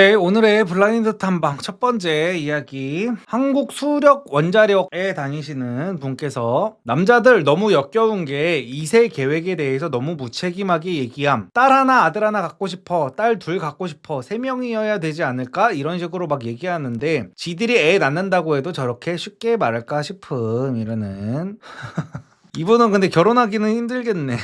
네, 오늘의 블라인드 탐방 첫 번째 이야기. 한국 수력 원자력에 다니시는 분께서 남자들 너무 역겨운 게 2세 계획에 대해서 너무 무책임하게 얘기함. 딸 하나 아들 하나 갖고 싶어, 딸 둘 갖고 싶어, 3명이어야 되지 않을까, 이런 식으로 막 얘기하는데 지들이 애 낳는다고 해도 저렇게 쉽게 말할까 싶음. 이러는 이분은 근데 결혼하기는 힘들겠네.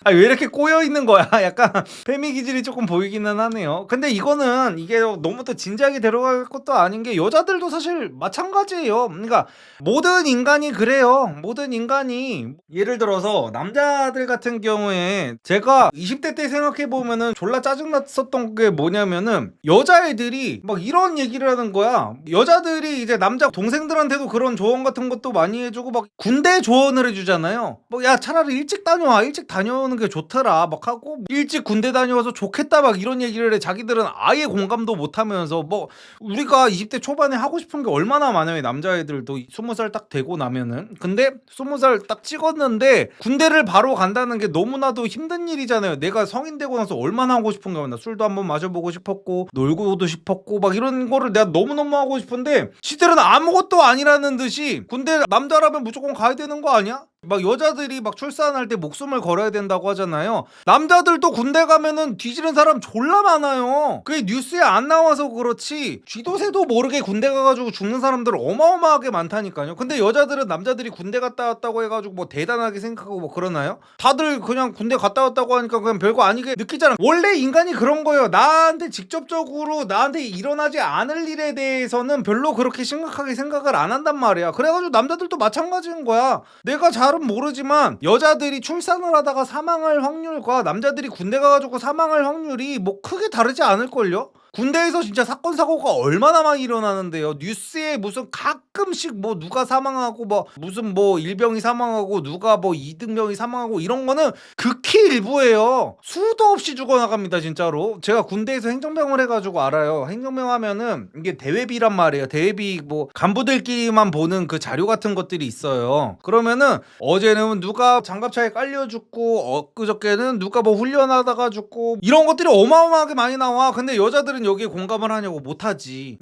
아, 왜 이렇게 꼬여 있는 거야? 약간 페미 기질이 조금 보이기는 하네요. 근데 이거는 이게 너무 또 진지하게 들어갈 것도 아닌 게 여자들도 사실 마찬가지예요. 그러니까 모든 인간이 그래요. 모든 인간이 예를 들어서 남자들 같은 경우에 제가 20대 때 생각해 보면은 졸라 짜증났었던 게 뭐냐면은 여자애들이 막 이런 얘기를 하는 거야. 여자들이 이제 남자 동생들한테도 그런 조언 같은 것도 많이 해주고 막 군대 조언을 해주잖아요. 뭐 야 차라리 일찍 다녀와, 일찍 다녀오는 게 좋더라 막 하고, 일찍 군대 다녀와서 좋겠다 막 이런 얘기를 해. 자기들은 아예 공감도 못하면서 뭐 우리가 20대 초반에 하고 싶은 게 얼마나 많아요. 남자애들도 20살 딱 되고 나면은. 근데 20살 딱 찍었는데 군대를 바로 간다는 게 너무나도 힘든 일이잖아요. 내가 성인 되고 나서 얼마나 하고 싶은 거야. 나 술도 한번 마셔보고 싶었고 놀고도 싶었고 막 이런 거를 내가 너무너무 하고 싶은데 지들은 아무것도 아니라는 듯이 군대 남자라면 무조건 가야 되는 거 아니야? 막 여자들이 막 출산할 때 목숨을 걸어야 된다고 하잖아요. 남자들도 군대 가면은 뒤지는 사람 졸라 많아요. 그게 뉴스에 안 나와서 그렇지 쥐도 새도 모르게 군대 가가지고 죽는 사람들 어마어마하게 많다니까요. 근데 여자들은 남자들이 군대 갔다 왔다고 해가지고 뭐 대단하게 생각하고 뭐 그러나요? 다들 그냥 군대 갔다 왔다고 하니까 그냥 별거 아니게 느끼잖아. 원래 인간이 그런 거예요. 나한테 직접적으로 나한테 일어나지 않을 일에 대해서는 별로 그렇게 심각하게 생각을 안 한단 말이야. 그래가지고 남자들도 마찬가지인 거야. 내가 잘은 모르지만 여자들이 출산을 하다가 사망할 확률과 남자들이 군대 가가지고 사망할 확률이 뭐 크게 다르지 않을걸요? 군대에서 진짜 사건 사고가 얼마나 많이 일어나는데요. 뉴스에 무슨 가끔씩 뭐 누가 사망하고 뭐 무슨 뭐 일병이 사망하고 누가 뭐 이등병이 사망하고 이런 거는 극히 일부예요. 수도 없이 죽어나갑니다 진짜로. 제가 군대에서 행정병을 해가지고 알아요. 행정병 하면은 이게 대회비란 말이에요. 대회비 뭐 간부들끼리만 보는 그 자료 같은 것들이 있어요. 그러면은 어제는 누가 장갑차에 깔려 죽고 엊그저께는 누가 뭐 훈련하다가 죽고 이런 것들이 어마어마하게 많이 나와. 근데 여자들은 여기에 공감을 하냐고 못하지.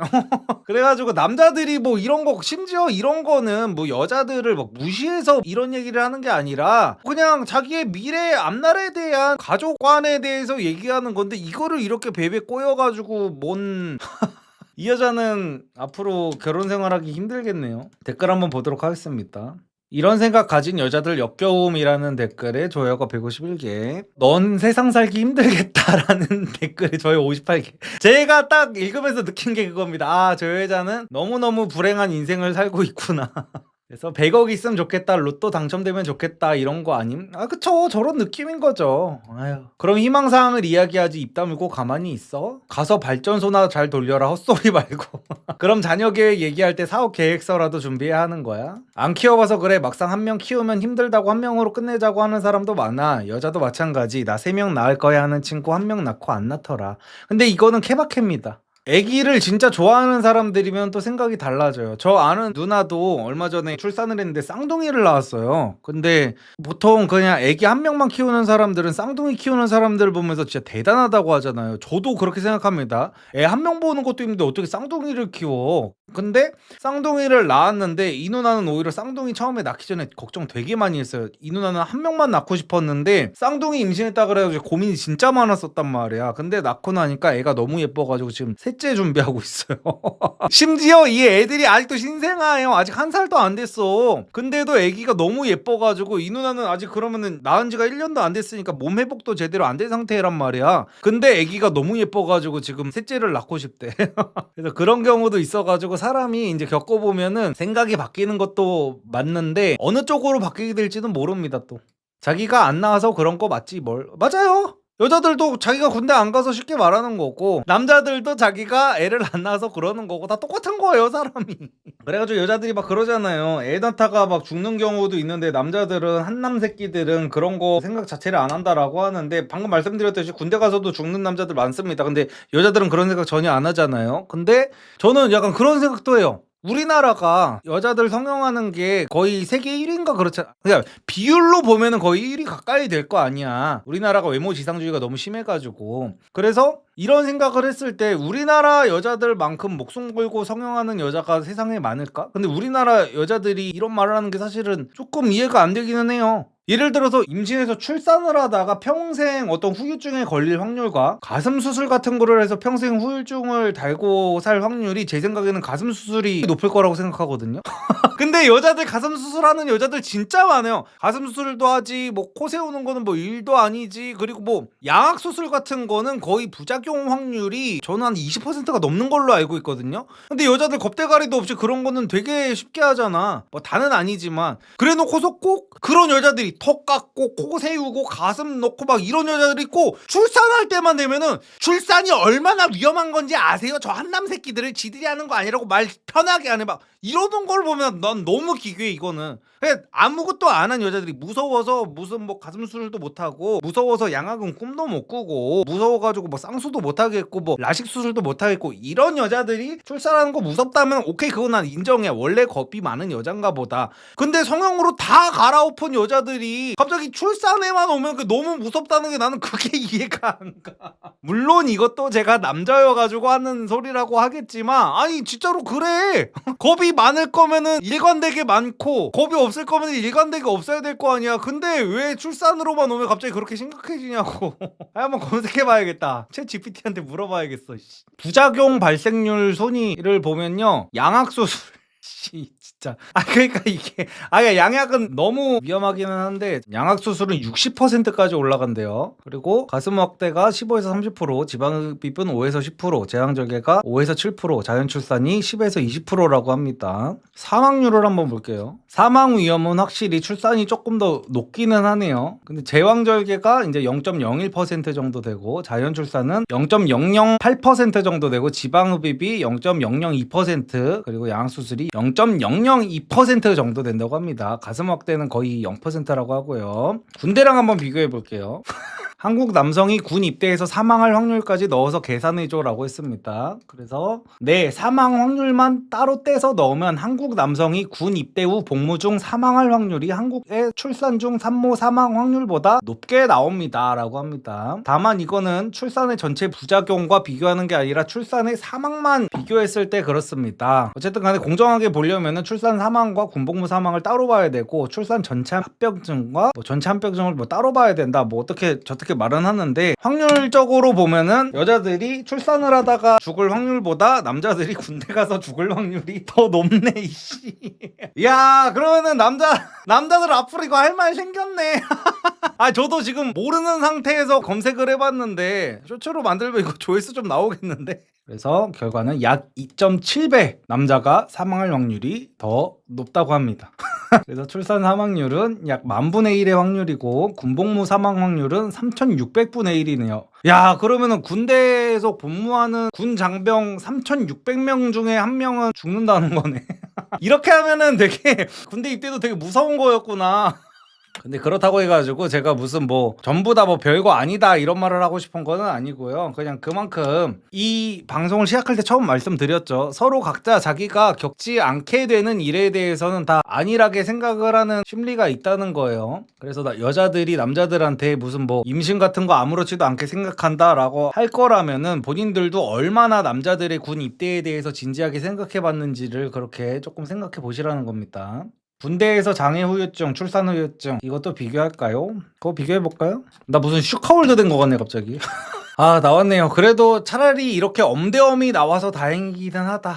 그래가지고 남자들이 뭐 이런 거 심지어 이런 거는 뭐 여자들을 막 무시해서 이런 얘기를 하는 게 아니라 그냥 자기의 미래 앞날에 대한 가족관에 대해서 얘기하는 건데 이거를 이렇게 베베 꼬여가지고 뭔 이 여자는 앞으로 결혼 생활하기 힘들겠네요. 댓글 한번 보도록 하겠습니다. 이런 생각 가진 여자들 역겨움이라는 댓글에 좋아요가 151개, 넌 세상 살기 힘들겠다라는 댓글에 좋아요 58개. 제가 딱 읽으면서 느낀 게 그겁니다. 아, 저 여자는 너무너무 불행한 인생을 살고 있구나. 그래서 100억 있으면 좋겠다, 로또 당첨되면 좋겠다, 이런 거 아님? 아, 그쵸, 저런 느낌인 거죠. 아유. 그럼 희망사항을 이야기하지 입 다물고 가만히 있어? 가서 발전소나 잘 돌려라, 헛소리 말고. 그럼 자녀 계획 얘기할 때 사업 계획서라도 준비해야 하는 거야? 안 키워봐서 그래. 막상 한 명 키우면 힘들다고 한 명으로 끝내자고 하는 사람도 많아. 여자도 마찬가지. 나 3명 낳을 거야 하는 친구 1명 낳고 안 낳더라. 근데 이거는 케바케입니다. 애기를 진짜 좋아하는 사람들이면 또 생각이 달라져요. 저 아는 누나도 얼마 전에 출산을 했는데 쌍둥이를 낳았어요. 근데 보통 그냥 애기 1명만 키우는 사람들은 쌍둥이 키우는 사람들 보면서 진짜 대단하다고 하잖아요. 저도 그렇게 생각합니다. 애 1명 보는 것도 힘든데 어떻게 쌍둥이를 키워? 근데 쌍둥이를 낳았는데 이 누나는 오히려 쌍둥이 처음에 낳기 전에 걱정 되게 많이 했어요. 이 누나는 1명만 낳고 싶었는데 쌍둥이 임신했다 그래가지고 고민이 진짜 많았었단 말이야. 근데 낳고 나니까 애가 너무 예뻐가지고 지금 셋째 준비하고 있어요. 심지어 이 애들이 아직도 신생아예요. 아직 1살도 안 됐어. 근데도 애기가 너무 예뻐가지고 이 누나는 아직 그러면은 낳은 지가 1년도 안 됐으니까 몸 회복도 제대로 안 된 상태란 말이야. 근데 애기가 너무 예뻐가지고 지금 셋째를 낳고 싶대. 그래서 그런 경우도 있어가지고 사람이 이제 겪어보면은 생각이 바뀌는 것도 맞는데 어느 쪽으로 바뀌게 될지는 모릅니다. 또 자기가 안 나와서 그런 거 맞지 뭘. 맞아요. 여자들도 자기가 군대 안 가서 쉽게 말하는 거고 남자들도 자기가 애를 안 낳아서 그러는 거고 다 똑같은 거예요 사람이. 그래가지고 여자들이 막 그러잖아요. 애 낳다가 막 죽는 경우도 있는데 남자들은 한남 새끼들은 그런 거 생각 자체를 안 한다라고 하는데 방금 말씀드렸듯이 군대 가서도 죽는 남자들 많습니다. 근데 여자들은 그런 생각 전혀 안 하잖아요. 근데 저는 약간 그런 생각도 해요. 우리나라가 여자들 성형하는 게 거의 세계 1위인가 그렇잖아. 그러니까 비율로 보면은 거의 1위 가까이 될 거 아니야. 우리나라가 외모 지상주의가 너무 심해가지고. 그래서 이런 생각을 했을 때 우리나라 여자들만큼 목숨 걸고 성형하는 여자가 세상에 많을까? 근데 우리나라 여자들이 이런 말을 하는 게 사실은 조금 이해가 안 되기는 해요. 예를 들어서 임신해서 출산을 하다가 평생 어떤 후유증에 걸릴 확률과 가슴 수술 같은 거를 해서 평생 후유증을 달고 살 확률이 제 생각에는 가슴 수술이 높을 거라고 생각하거든요. 근데 여자들 가슴 수술하는 여자들 진짜 많아요. 가슴 수술도 하지, 뭐 코 세우는 거는 뭐 일도 아니지. 그리고 뭐 양악 수술 같은 거는 거의 부작용 확률이 저는 한 20%가 넘는 걸로 알고 있거든요. 근데 여자들 겁대가리도 없이 그런 거는 되게 쉽게 하잖아. 뭐 다는 아니지만 그래놓고서 꼭 그런 여자들이 턱 깎고 코 세우고 가슴 넣고 막 이런 여자들이 있고, 출산할 때만 되면은 출산이 얼마나 위험한 건지 아세요? 저 한남 새끼들을 지들이 하는 거 아니라고 말 편하게 안 해. 막 이러는 걸 보면 난 너무 기괴해 이거는. 그냥 아무것도 안 한 여자들이 무서워서 무슨 뭐 가슴 수술도 못하고, 무서워서 양악은 꿈도 못 꾸고, 무서워가지고 뭐 쌍수도 못하겠고, 뭐 라식 수술도 못하겠고, 이런 여자들이 출산하는 거 무섭다면 오케이, 그건 난 인정해. 원래 겁이 많은 여잔가 보다. 근데 성형으로 다 갈아엎은 여자들이 갑자기 출산에만 오면 너무 무섭다는 게 나는 그게 이해가 안 가. 물론 이것도 제가 남자여가지고 하는 소리라고 하겠지만, 아니 진짜로 그래. 겁이 많을 거면은 일관되게 많고, 겁이 없을 거면 일관되게 없어야 될 거 아니야. 근데 왜 출산으로만 오면 갑자기 그렇게 심각해지냐고. 한번 검색해봐야겠다. 챗 GPT한테 물어봐야겠어. 부작용 발생률 순위를 보면요, 양악수술 진짜. 그러니까 이게 양약은 너무 위험하기는 한데, 양악 수술은 60%까지 올라간대요. 그리고 가슴 확대가 15에서 30%, 지방흡입은 5에서 10%, 제왕절개가 5에서 7%, 자연 출산이 10에서 20%라고 합니다. 사망률을 한번 볼게요. 사망 위험은 확실히 출산이 조금 더 높기는 하네요. 근데 제왕절개가 이제 0.01% 정도 되고, 자연 출산은 0.008% 정도 되고, 지방흡입이 0.002%, 그리고 양악 수술이 0.002% 정도 된다고 합니다. 가슴 확대는 거의 0%라고 하고요. 군대랑 한번 비교해 볼게요. 한국 남성이 군 입대해서 사망할 확률까지 넣어서 계산해줘라고 했습니다. 그래서 네, 사망 확률만 따로 떼서 넣으면 한국 남성이 군 입대 후 복무 중 사망할 확률이 한국의 출산 중 산모 사망 확률보다 높게 나옵니다 라고 합니다. 다만 이거는 출산의 전체 부작용과 비교하는 게 아니라 출산의 사망만 비교했을 때 그렇습니다. 어쨌든 간에 공정하게 보려면 출산 사망과 군복무 사망을 따로 봐야 되고, 출산 전체 합병증과 뭐 전체 합병증을 뭐 따로 봐야 된다, 뭐 어떻게 저렇게 말은 하는데, 확률적으로 보면은 여자들이 출산을 하다가 죽을 확률보다 남자들이 군대 가서 죽을 확률이 더 높네 이씨. 야, 그러면은 남자들 앞으로 이거 할 말 생겼네. 저도 지금 모르는 상태에서 검색을 해봤는데 쇼츠로 만들면 이거 조회수 좀 나오겠는데. 그래서 결과는 약 2.7배 남자가 사망할 확률이 더 높다고 합니다. 그래서 출산 사망률은 약 10,000분의 1의 확률이고, 군복무 사망 확률은 3,600분의 1이네요. 야, 그러면은 군대에서 복무하는 군 장병 3,600명 중에 한 명은 죽는다는 거네. 이렇게 하면은 되게 군대 입대도 되게 무서운 거였구나. 근데 그렇다고 해가지고 제가 무슨 뭐 전부 다 뭐 별거 아니다 이런 말을 하고 싶은 거는 아니고요. 그냥 그만큼 이 방송을 시작할 때 처음 말씀드렸죠. 서로 각자 자기가 겪지 않게 되는 일에 대해서는 다 안일하게 생각을 하는 심리가 있다는 거예요. 그래서 여자들이 남자들한테 무슨 뭐 임신 같은 거 아무렇지도 않게 생각한다라고 할 거라면은 본인들도 얼마나 남자들의 군 입대에 대해서 진지하게 생각해 봤는지를 그렇게 조금 생각해 보시라는 겁니다. 군대에서 장애 후유증, 출산 후유증, 이것도 비교할까요? 그거 비교해볼까요? 나 무슨 슈카월드 된 거 같네 갑자기. 나왔네요. 그래도 차라리 이렇게 엄대엄이 나와서 다행이긴 하다.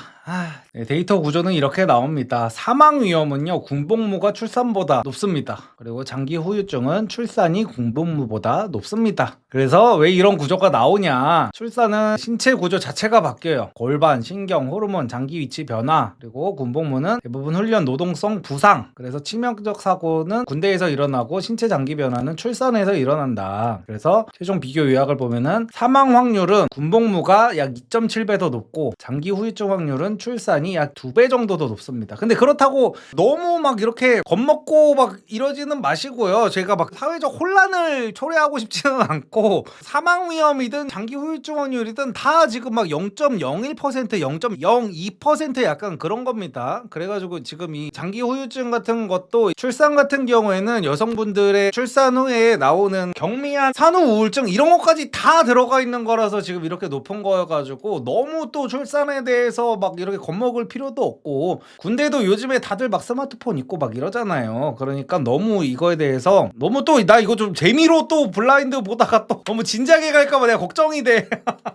네, 데이터 구조는 이렇게 나옵니다. 사망 위험은요, 군복무가 출산보다 높습니다. 그리고 장기 후유증은 출산이 군복무보다 높습니다. 그래서 왜 이런 구조가 나오냐? 출산은 신체 구조 자체가 바뀌어요. 골반, 신경, 호르몬, 장기 위치 변화, 그리고 군복무는 대부분 훈련 노동성 부상. 그래서 치명적 사고는 군대에서 일어나고 신체 장기 변화는 출산에서 일어난다. 그래서 최종 비교 요약을 보면은 사망 확률은 군복무가 약 2.7배 더 높고, 장기 후유증 확률은 비하면 출산이 약 2배 정도 더 높습니다. 근데 그렇다고 너무 막 이렇게 겁먹고 막 이러지는 마시고요. 제가 막 사회적 혼란을 초래하고 싶지는 않고 사망 위험이든 장기 후유증 확률이든 다 지금 막 0.01%, 0.02% 약간 그런 겁니다. 그래가지고 지금 이 장기 후유증 같은 것도 출산 같은 경우에는 여성분들의 출산 후에 나오는 경미한 산후 우울증 이런 것까지 다 들어가 있는 거라서 지금 이렇게 높은 거여가지고 너무 또 출산에 대해서 막 이렇게 겁먹을 필요도 없고 군대도 요즘에 다들 막 스마트폰 있고 막 이러잖아요. 그러니까 너무 이거에 대해서 너무 또 나 이거 좀 재미로 또 블라인드 보다가 또 너무 진지하게 갈까봐 내가 걱정이 돼.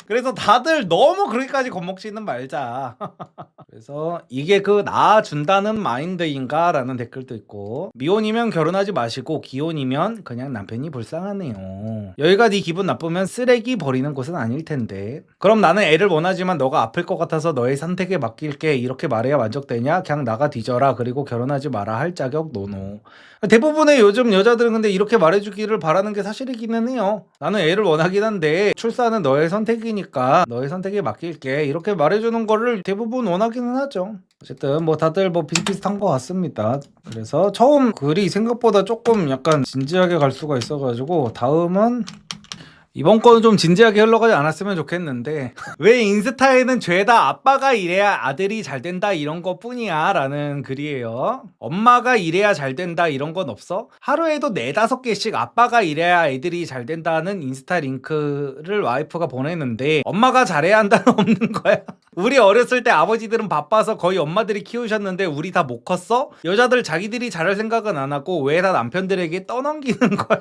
그래서 다들 너무 그렇게까지 겁먹지는 말자. 그래서 이게 그 낳아준다는 마인드인가? 라는 댓글도 있고 미혼이면 결혼하지 마시고 기혼이면 그냥 남편이 불쌍하네요. 여기가 네 기분 나쁘면 쓰레기 버리는 곳은 아닐 텐데. 그럼 나는 애를 원하지만 너가 아플 것 같아서 너의 선택에 맡길게 이렇게 말해야 만족되냐? 그냥 나가 뒤져라 그리고 결혼하지 마라 할 자격 노노. 대부분의 요즘 여자들은 근데 이렇게 말해주기를 바라는 게 사실이기는 해요. 나는 애를 원하긴 한데 출산은 너의 선택이니까 너의 선택에 맡길게 이렇게 말해주는 거를 대부분 원하기는 하죠. 어쨌든 뭐 다들 뭐 비슷비슷한 것 같습니다. 그래서 처음 글이 생각보다 조금 약간 진지하게 갈 수가 있어가지고 다음은 이번 거는 좀 진지하게 흘러가지 않았으면 좋겠는데 왜 인스타에는 죄다 아빠가 이래야 아들이 잘 된다 이런 거 뿐이야 라는 글이에요. 엄마가 이래야 잘 된다 이런 건 없어? 하루에도 4-5개씩 아빠가 이래야 애들이 잘 된다는 인스타 링크를 와이프가 보내는데 엄마가 잘해야 한다는 없는 거야. 우리 어렸을 때 아버지들은 바빠서 거의 엄마들이 키우셨는데 우리 다 못 컸어? 여자들 자기들이 잘할 생각은 안 하고 왜 다 남편들에게 떠넘기는 거야?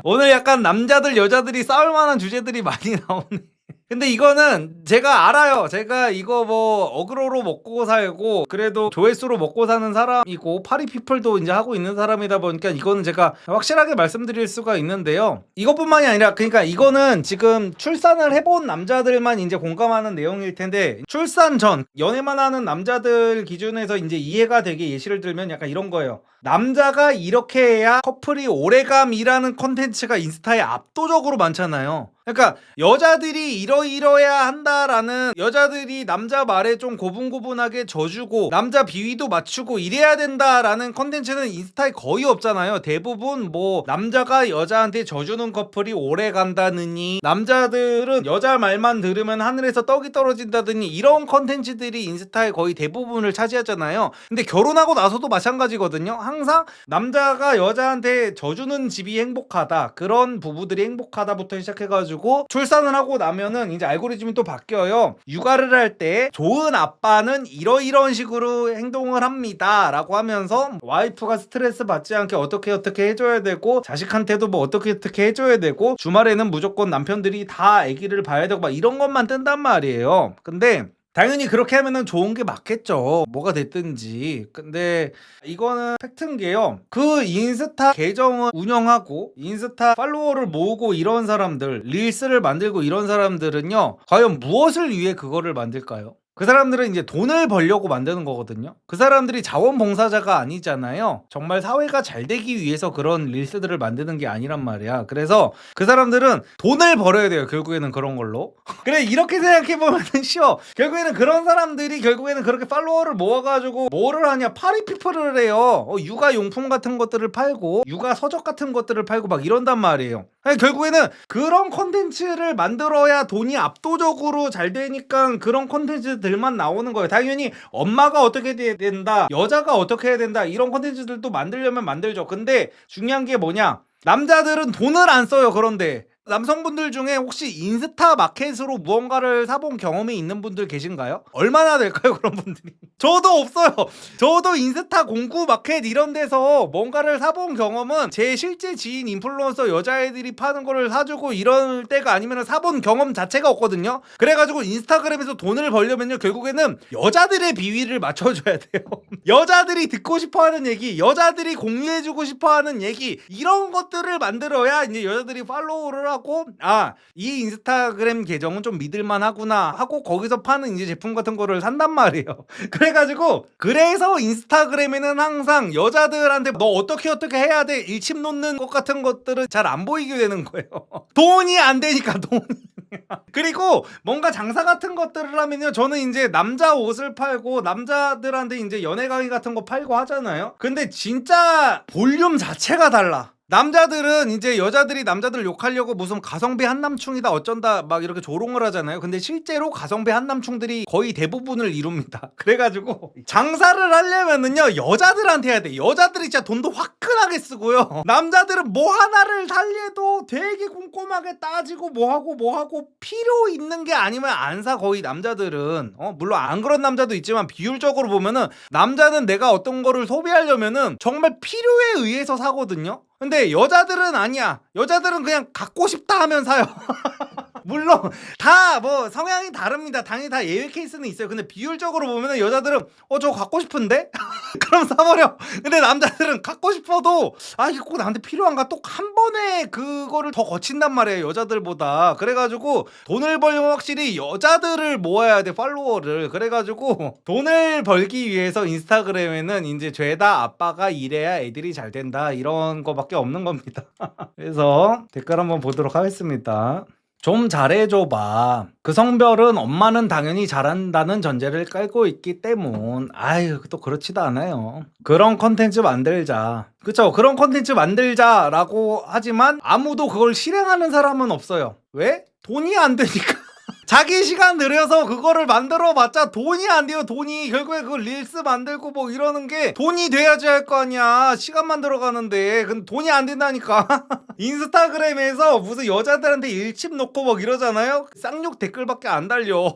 오늘 약간 남자들 여자들이 싸울 만한 주제들이 많이 나오네. 근데 이거는 제가 알아요. 제가 이거 뭐 어그로로 먹고 살고 그래도 조회수로 먹고 사는 사람이고 파리피플도 이제 하고 있는 사람이다 보니까 이거는 제가 확실하게 말씀드릴 수가 있는데요. 이것뿐만이 아니라 그러니까 이거는 지금 출산을 해본 남자들만 이제 공감하는 내용일 텐데 출산 전 연애만 하는 남자들 기준에서 이제 이해가 되게 예시를 들면 약간 이런 거예요. 남자가 이렇게 해야 커플이 오래감이라는 콘텐츠가 인스타에 압도적으로 많잖아요. 그러니까 여자들이 이러이러해야 한다라는 여자들이 남자 말에 좀 고분고분하게 져주고 남자 비위도 맞추고 이래야 된다라는 컨텐츠는 인스타에 거의 없잖아요. 대부분 뭐 남자가 여자한테 져주는 커플이 오래 간다느니 남자들은 여자 말만 들으면 하늘에서 떡이 떨어진다더니 이런 컨텐츠들이 인스타에 거의 대부분을 차지하잖아요. 근데 결혼하고 나서도 마찬가지거든요. 항상 남자가 여자한테 져주는 집이 행복하다 그런 부부들이 행복하다부터 시작해가지고 출산을 하고 나면은 이제 알고리즘이 또 바뀌어요. 육아를 할 때 좋은 아빠는 이런 식으로 행동을 합니다 라고 하면서 와이프가 스트레스 받지 않게 어떻게 해줘야 되고 자식한테도 뭐 어떻게 해줘야 되고 주말에는 무조건 남편들이 다 아기를 봐야 되고 막 이런 것만 뜬단 말이에요. 근데 당연히 그렇게 하면은 좋은 게 맞겠죠. 뭐가 됐든지. 근데 이거는 팩트인 게요. 그 인스타 계정을 운영하고 인스타 팔로워를 모으고 이런 사람들, 릴스를 만들고 이런 사람들은요. 과연 무엇을 위해 그거를 만들까요? 그 사람들은 이제 돈을 벌려고 만드는 거거든요. 그 사람들이 자원봉사자가 아니잖아요. 정말 사회가 잘 되기 위해서 그런 릴스들을 만드는 게 아니란 말이야. 그래서 그 사람들은 돈을 벌어야 돼요. 결국에는 그런 걸로. 그래 이렇게 생각해보면 쉬워. 결국에는 그런 사람들이 결국에는 그렇게 팔로워를 모아가지고 뭐를 하냐 파리피플을 해요. 육아용품 같은 것들을 팔고 육아 서적 같은 것들을 팔고 막 이런단 말이에요. 아니, 결국에는 그런 콘텐츠를 만들어야 돈이 압도적으로 잘 되니까 그런 콘텐츠들만 나오는 거예요. 당연히 엄마가 어떻게 해야 된다, 여자가 어떻게 해야 된다 이런 콘텐츠들도 만들려면 만들죠. 근데 중요한 게 뭐냐, 남자들은 돈을 안 써요. 그런데 남성분들 중에 혹시 인스타 마켓으로 무언가를 사본 경험이 있는 분들 계신가요? 얼마나 될까요 그런 분들이? 저도 없어요. 저도 인스타 공구 마켓 이런 데서 뭔가를 사본 경험은 제 실제 지인 인플루언서 여자애들이 파는 거를 사주고 이럴 때가 아니면 사본 경험 자체가 없거든요. 그래가지고 인스타그램에서 돈을 벌려면요 결국에는 여자들의 비위를 맞춰줘야 돼요. 여자들이 듣고 싶어하는 얘기, 여자들이 공유해주고 싶어하는 얘기 이런 것들을 만들어야 이제 여자들이 팔로우를 하고 이 인스타그램 계정은 좀 믿을만 하구나 하고 거기서 파는 이제 제품 같은 거를 산단 말이에요. 그래가지고 그래서 인스타그램에는 항상 여자들한테 너 어떻게 해야 돼 일침 놓는 것 같은 것들은 잘 안 보이게 되는 거예요. 돈이 안 되니까 돈. 그리고 뭔가 장사 같은 것들을 하면요, 저는 이제 남자 옷을 팔고 남자들한테 이제 연애 강의 같은 거 팔고 하잖아요. 근데 진짜 볼륨 자체가 달라. 남자들은 이제 여자들이 남자들 욕하려고 무슨 가성비 한남충이다 어쩐다 막 이렇게 조롱을 하잖아요. 근데 실제로 가성비 한남충들이 거의 대부분을 이룹니다. 그래가지고 장사를 하려면은요, 여자들한테 해야 돼. 여자들이 진짜 돈도 화끈하게 쓰고요. 남자들은 뭐 하나를 살려도 되게 꼼꼼하게 따지고 뭐하고 필요 있는 게 아니면 안 사. 거의 남자들은 물론 안 그런 남자도 있지만 비율적으로 보면은 남자는 내가 어떤 거를 소비하려면은 정말 필요에 의해서 사거든요. 근데 여자들은 아니야. 여자들은 그냥 갖고 싶다 하면 사요. 물론 다 뭐 성향이 다릅니다. 당연히 다 예외 케이스는 있어요. 근데 비율적으로 보면은 여자들은 저거 갖고 싶은데? 그럼 사버려. 근데 남자들은 갖고 싶어도 이게 꼭 나한테 필요한가? 또 한 번에 그거를 더 거친단 말이에요, 여자들보다. 그래가지고 돈을 벌려면 확실히 여자들을 모아야 돼, 팔로워를. 그래가지고 돈을 벌기 위해서 인스타그램에는 이제 죄다 아빠가 이래야 애들이 잘 된다, 이런 거밖에 없는 겁니다. 그래서 댓글 한번 보도록 하겠습니다. 좀 잘해줘봐. 그 성별은 엄마는 당연히 잘한다는 전제를 깔고 있기 때문. 또 그렇지도 않아요. 그런 컨텐츠 만들자. 그쵸? 그런 컨텐츠 만들자라고 하지만 아무도 그걸 실행하는 사람은 없어요. 왜? 돈이 안 되니까. 자기 시간 들여서 그거를 만들어봤자 돈이 안 돼요. 돈이 결국에 그 릴스 만들고 뭐 이러는 게 돈이 돼야지 할 거 아니야. 시간만 들어가는데. 근데 돈이 안 된다니까. 인스타그램에서 무슨 여자들한테 일침 놓고 막 이러잖아요. 쌍욕 댓글밖에 안 달려.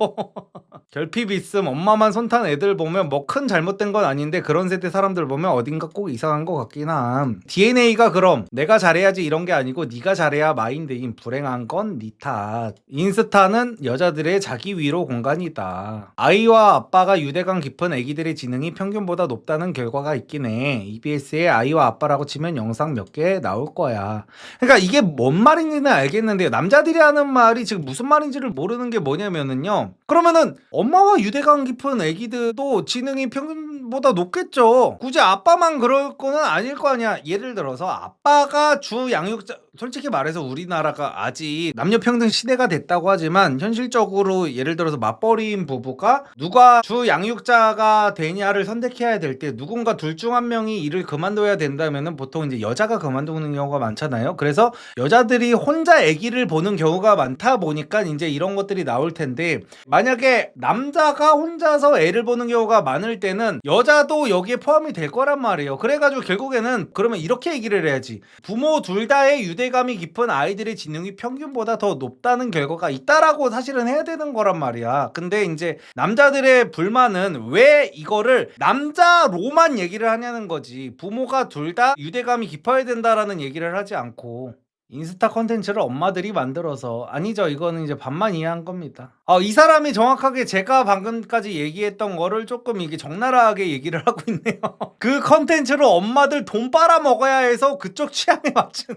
결핍 있음, 엄마만 손탄 애들 보면 뭐 큰 잘못된 건 아닌데 그런 세대 사람들 보면 어딘가 꼭 이상한 것 같긴 함. DNA가 그럼 내가 잘해야지 이런 게 아니고 네가 잘해야 마인드인. 불행한 건 네 탓. 인스타는 여자들의 자기 위로 공간이다. 아이와 아빠가 유대감 깊은 애기들의 지능이 평균보다 높다는 결과가 있긴 해. EBS에 아이와 아빠라고 치면 영상 몇 개 나올 거야. 그러니까 이게 뭔 말인지는 알겠는데요, 남자들이 하는 말이 지금 무슨 말인지를 모르는 게 뭐냐면은요, 그러면은 엄마와 유대감 깊은 애기들도 지능이 평균보다 높겠죠. 굳이 아빠만 그럴 거는 아닐 거 아니야. 예를 들어서 아빠가 주 양육자, 솔직히 말해서 우리나라가 아직 남녀평등 시대가 됐다고 하지만 현실적으로 예를 들어서 맞벌이인 부부가 누가 주 양육자가 되냐를 선택해야 될 때 누군가 둘 중 한 명이 일을 그만둬야 된다면은 보통 이제 여자가 그만두는 경우가 많잖아요. 그래서 여자들이 혼자 아기를 보는 경우가 많다 보니까 이제 이런 것들이 나올 텐데, 만약에 남자가 혼자서 애를 보는 경우가 많을 때는 여자도 여기에 포함이 될 거란 말이에요. 그래가지고 결국에는 그러면 이렇게 얘기를 해야지. 부모 둘 다의 유대감이 깊은 아이들의 지능이 평균보다 더 높다는 결과가 있다라고 사실은 해야 되는 거란 말이야. 근데 이제 남자들의 불만은 왜 이거를 남자로만 얘기를 하냐는 거지. 부모가 둘 다 유대감이 깊어야 된다라는 얘기를 하지 않고 인스타 컨텐츠를 엄마들이 만들어서. 아니죠, 이거는 이제 반만 이해한 겁니다. 이 사람이 정확하게 제가 방금까지 얘기했던 거를 조금 이게 적나라하게 얘기를 하고 있네요. 그 컨텐츠로 엄마들 돈 빨아먹어야 해서 그쪽 취향에 맞춘.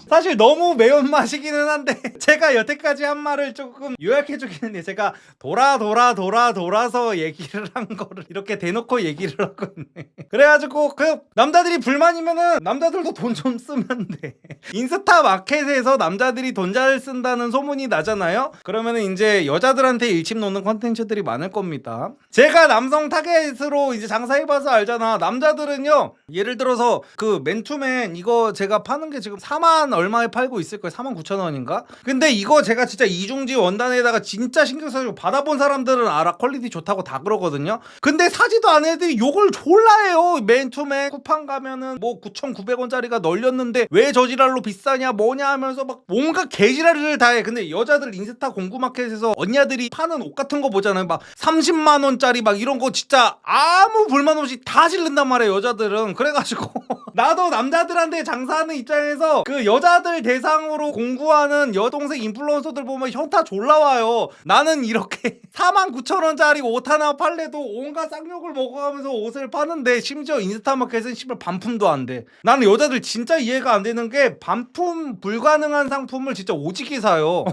사실 너무 매운맛이기는 한데 제가 여태까지 한 말을 조금 요약해주기는 해. 제가 돌아서 얘기를 한 거를 이렇게 대놓고 얘기를 하고 있네. 그래가지고 그 남자들이 불만이면은 남자들도 돈 좀 쓰면 돼. 인스타 마켓에서 남자들이 돈 잘 쓴다는 소문이 나잖아요. 그러면은 이제 여자들한테 일침 놓는 컨텐츠들이 많을 겁니다. 제가 남성 타겟으로 이제 장사해봐서 알잖아. 남자들은요, 예를 들어서 그 맨투맨 이거 제가 파는 게 지금 4만 얼마에 팔고 있을 거예요. 49,000원인가? 근데 이거 제가 진짜 이중지 원단에다가 진짜 신경 써가지고 받아본 사람들은 알아. 퀄리티 좋다고 다 그러거든요. 근데 사지도 않은 애들이 욕을 졸라 해요. 맨투맨 쿠팡 가면은 뭐 9,900원짜리가 널렸는데 왜 저지랄로 비싸냐 뭐냐 하면서 막 뭔가 개지랄을 다 해. 근데 여자들 인스타 공구마켓에서 언니들이 파는 옷 같은 거 보잖아요. 막 30만 원짜리 막 이런 거 진짜 아무 불만 없이 다 질른단 말이에요, 여자들은. 그래가지고 나도 남자들한테 장사하는 입장에서 그 여자들 대상으로 공구하는 여동생 인플루언서들 보면 현타 졸라 와요. 나는 이렇게 49,000원짜리 옷 하나 팔래도 온갖 쌍욕을 먹어가면서 옷을 파는데 심지어 인스타마켓은 씨발 반품도 안 돼. 나는 여자들 진짜 이해가 안 되는 게 반품 불가능한 상품을 진짜 오지게 사요.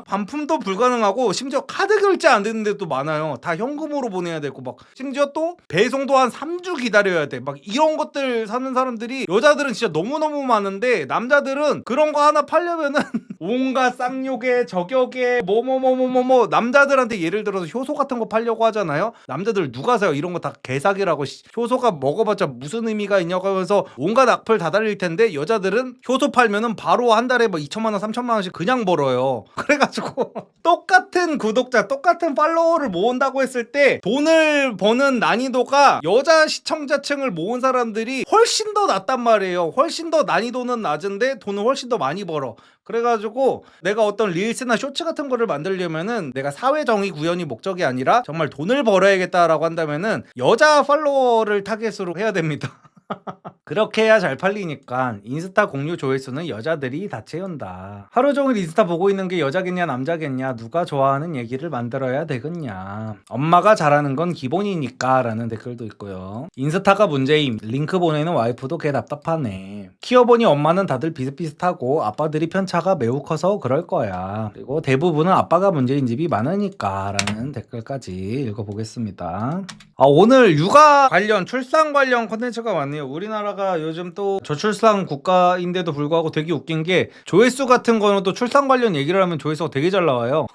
반품도 불가능하고 심지어 카드 결제 안 되는 데도 많아요. 다 현금으로 보내야 되고 막 심지어 또 배송도 한 3주 기다려야 돼. 막 이런 것들 사는 사람들이 여자들은 진짜 너무너무 많은데 남자들은 그런 거 하나 팔려면은 온갖 쌍욕에 저격에 뭐뭐뭐뭐뭐 남자들한테 예를 들어서 효소 같은 거 팔려고 하잖아요. 남자들 누가 사요? 이런 거 다 개사기라고. 효소가 먹어봤자 무슨 의미가 있냐고 하면서 온갖 악플 다 달릴 텐데 여자들은 효소 팔면은 바로 한 달에 뭐 2천만 원 3천만 원씩 그냥 벌어요. 그래가지고 똑같은 구독자 똑같은 팔로워를 모은다고 했을 때 돈을 버는 난이도가 여자 시청자층을 모은 사람들이 훨씬 더 낮단 말이에요. 훨씬 더 난이도는 낮은데 돈을 훨씬 더 많이 벌어. 그래가지고 내가 어떤 릴스나 쇼츠 같은 거를 만들려면은 내가 사회정의 구현이 목적이 아니라 정말 돈을 벌어야겠다라고 한다면은 여자 팔로워를 타겟으로 해야 됩니다. 그렇게 해야 잘 팔리니까 인스타 공유 조회수는 여자들이 다 채운다. 하루 종일 인스타 보고 있는 게 여자겠냐 남자겠냐 누가 좋아하는 얘기를 만들어야 되겠냐. 엄마가 잘하는 건 기본이니까 라는 댓글도 있고요. 인스타가 문제임. 링크 보내는 와이프도 개 답답하네. 키워보니 엄마는 다들 비슷비슷하고 아빠들이 편차가 매우 커서 그럴 거야. 그리고 대부분은 아빠가 문제인 집이 많으니까 라는 댓글까지 읽어보겠습니다. 오늘 육아 관련 출산 관련 컨텐츠가 많네요. 우리나라가 요즘 또 저출산 국가인데도 불구하고 되게 웃긴 게 조회수 같은 거는 또 출산 관련 얘기를 하면 조회수가 되게 잘 나와요.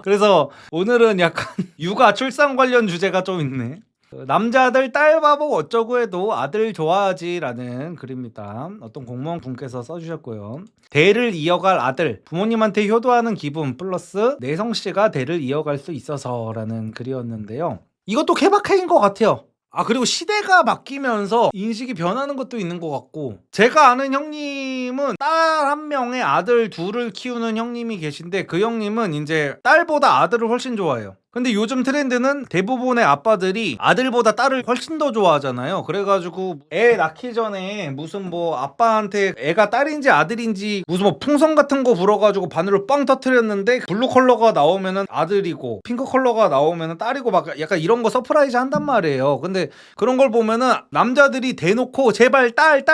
그래서 오늘은 약간 육아 출산 관련 주제가 좀 있네. 남자들 딸 바보 어쩌고 해도 아들 좋아하지 라는 글입니다. 어떤 공무원 분께서 써주셨고요. 대를 이어갈 아들, 부모님한테 효도하는 기분 플러스 내성씨가 대를 이어갈 수 있어서 라는 글이었는데요. 이것도 케바케인 것 같아요. 그리고 시대가 바뀌면서 인식이 변하는 것도 있는 것 같고, 제가 아는 형님은 딸 한 명에 아들 둘을 키우는 형님이 계신데 그 형님은 이제 딸보다 아들을 훨씬 좋아해요. 근데 요즘 트렌드는 대부분의 아빠들이 아들보다 딸을 훨씬 더 좋아하잖아요. 그래가지고 애 낳기 전에 무슨 뭐 아빠한테 애가 딸인지 아들인지 무슨 뭐 풍선 같은 거 불어가지고 바늘을 빵 터트렸는데 블루 컬러가 나오면은 아들이고 핑크 컬러가 나오면은 딸이고 막 약간 이런 거 서프라이즈 한단 말이에요. 근데 그런 걸 보면은 남자들이 대놓고 제발 딸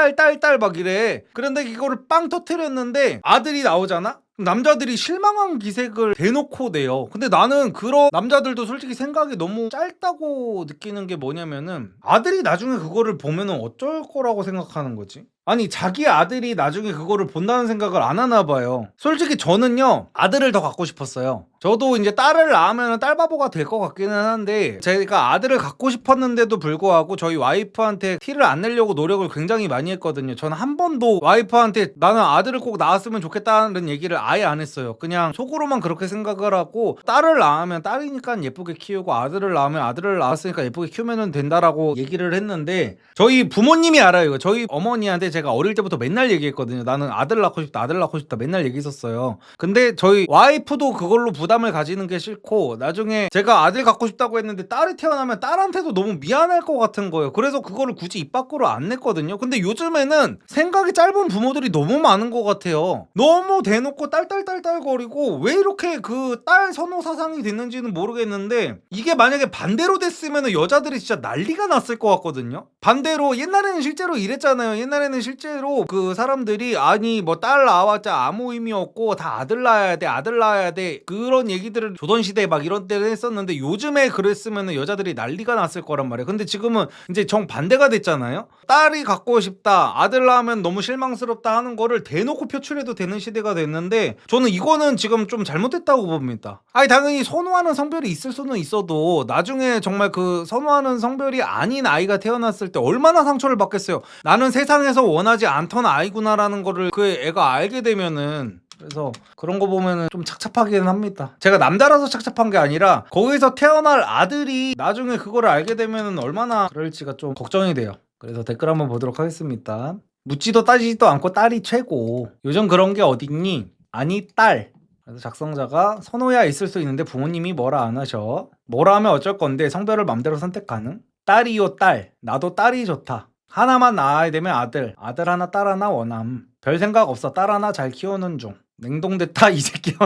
막 이래. 그런데 이거를 빵 터트렸는데 아들이 나오잖아? 남자들이 실망한 기색을 대놓고 내요. 근데 나는 그런 남자들도 솔직히 생각이 너무 짧다고 느끼는 게 뭐냐면은 아들이 나중에 그거를 보면은 어쩔 거라고 생각하는 거지? 아니 자기 아들이 나중에 그거를 본다는 생각을 안 하나 봐요. 솔직히 저는요 아들을 더 갖고 싶었어요. 저도 이제 딸을 낳으면 딸바보가 될 것 같기는 한데 제가 아들을 갖고 싶었는데도 불구하고 저희 와이프한테 티를 안 내려고 노력을 굉장히 많이 했거든요. 저는 한 번도 와이프한테 나는 아들을 꼭 낳았으면 좋겠다는 얘기를 아예 안 했어요. 그냥 속으로만 그렇게 생각을 하고 딸을 낳으면 딸이니까 예쁘게 키우고 아들을 낳으면 아들을 낳았으니까 예쁘게 키우면 된다라고 얘기를 했는데 저희 부모님이 알아요. 저희 어머니한테 제가 어릴 때부터 맨날 얘기했거든요. 나는 아들 낳고 싶다 아들 낳고 싶다 맨날 얘기했었어요. 근데 저희 와이프도 그걸로 부담을 가지는 게 싫고 나중에 제가 아들 갖고 싶다고 했는데 딸이 태어나면 딸한테도 너무 미안할 것 같은 거예요. 그래서 그거를 굳이 입 밖으로 안 냈거든요. 근데 요즘에는 생각이 짧은 부모들이 너무 많은 것 같아요. 너무 대놓고 딸거리고 왜 이렇게 그 딸 선호 사상이 됐는지는 모르겠는데 이게 만약에 반대로 됐으면 여자들이 진짜 난리가 났을 것 같거든요. 반대로 옛날에는 실제로 이랬잖아요. 옛날에는 실제로 그 사람들이 아니 뭐 딸 낳아봤자 아무 의미 없고 다 아들 낳아야 돼 아들 낳아야 돼 그런 얘기들을 조선시대 막 이런 때는 했었는데 요즘에 그랬으면 여자들이 난리가 났을 거란 말이에요. 근데 지금은 이제 정반대가 됐잖아요. 딸이 갖고 싶다 아들 낳으면 너무 실망스럽다 하는 거를 대놓고 표출해도 되는 시대가 됐는데 저는 이거는 지금 좀 잘못됐다고 봅니다. 아니 당연히 선호하는 성별이 있을 수는 있어도 나중에 정말 그 선호하는 성별이 아닌 아이가 태어났을 때 얼마나 상처를 받겠어요. 나는 세상에서 원하지 않던 아이구나라는 거를 그 애가 알게 되면은 그래서 그런 거 보면은 좀 착잡하기는 합니다. 제가 남자라서 착잡한 게 아니라 거기서 태어날 아들이 나중에 그거를 알게 되면은 얼마나 그럴지가 좀 걱정이 돼요. 그래서 댓글 한번 보도록 하겠습니다. 묻지도 따지지도 않고 딸이 최고. 요즘 그런 게 어딨니? 아니 딸. 그래서 작성자가 선호야 있을 수 있는데 부모님이 뭐라 안 하셔. 뭐라 하면 어쩔 건데 성별을 맘대로 선택 가능? 딸이요 딸. 나도 딸이 좋다. 하나만 낳아야 되면 아들 하나 딸 하나 원함. 별 생각 없어 딸 하나 잘 키우는 중. 냉동됐다 이 새끼야.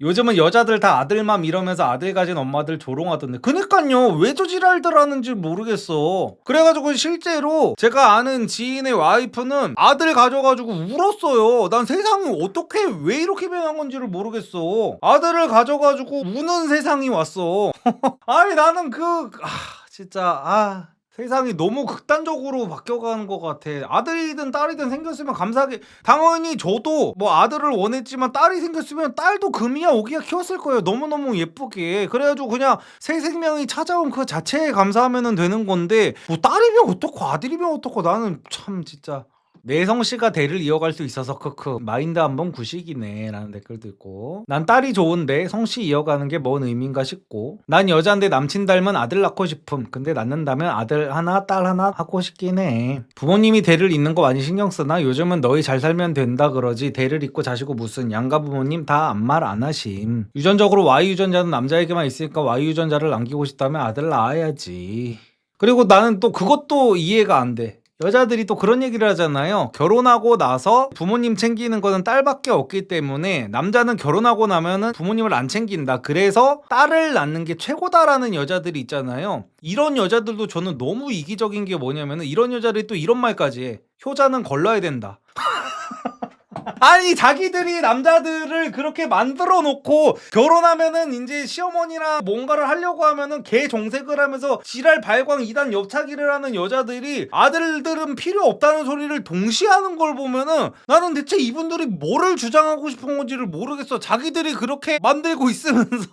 요즘은 여자들 다 아들맘 이러면서 아들 가진 엄마들 조롱하던데 그니깐요 왜 저 지랄들 하는지 모르겠어. 그래가지고 실제로 제가 아는 지인의 와이프는 아들 가져가지고 울었어요. 난 세상이 어떻게 왜 이렇게 변한 건지를 모르겠어. 아들을 가져가지고 우는 세상이 왔어. 아니 나는 진짜 세상이 너무 극단적으로 바뀌어가는 것 같아. 아들이든 딸이든 생겼으면 감사하게, 당연히 저도 뭐 아들을 원했지만 딸이 생겼으면 딸도 금이야 오기야 키웠을 거예요. 너무너무 예쁘게. 그래가지고 그냥 새 생명이 찾아온 그 자체에 감사하면 되는 건데, 뭐 딸이면 어떻고 아들이면 어떻고, 나는 참 진짜. 내 성씨가 대를 이어갈 수 있어서 크크 마인드 한번 구식이네 라는 댓글도 있고, 난 딸이 좋은데 성씨 이어가는 게 뭔 의미인가 싶고, 난 여잔데 남친 닮은 아들 낳고 싶음. 근데 낳는다면 아들 하나 딸 하나 하고 싶긴 해. 부모님이 대를 잇는 거 많이 신경 쓰나? 요즘은 너희 잘 살면 된다 그러지 대를 잇고 자시고 무슨 양가 부모님 다 아무 말 안 하심. 유전적으로 Y 유전자는 남자에게만 있으니까 Y 유전자를 남기고 싶다면 아들 낳아야지. 그리고 나는 또 그것도 이해가 안 돼. 여자들이 또 그런 얘기를 하잖아요. 결혼하고 나서 부모님 챙기는 거는 딸밖에 없기 때문에 남자는 결혼하고 나면은 부모님을 안 챙긴다. 그래서 딸을 낳는 게 최고다라는 여자들이 있잖아요. 이런 여자들도 저는 너무 이기적인 게 뭐냐면은, 이런 여자들이 또 이런 말까지 해. 효자는 걸러야 된다. 아니, 자기들이 남자들을 그렇게 만들어 놓고 결혼하면은 이제 시어머니랑 뭔가를 하려고 하면은 개 정색을 하면서 지랄 발광 이단 옆차기를 하는 여자들이 아들들은 필요 없다는 소리를 동시에 하는 걸 보면은, 나는 대체 이분들이 뭐를 주장하고 싶은 건지를 모르겠어. 자기들이 그렇게 만들고 있으면서.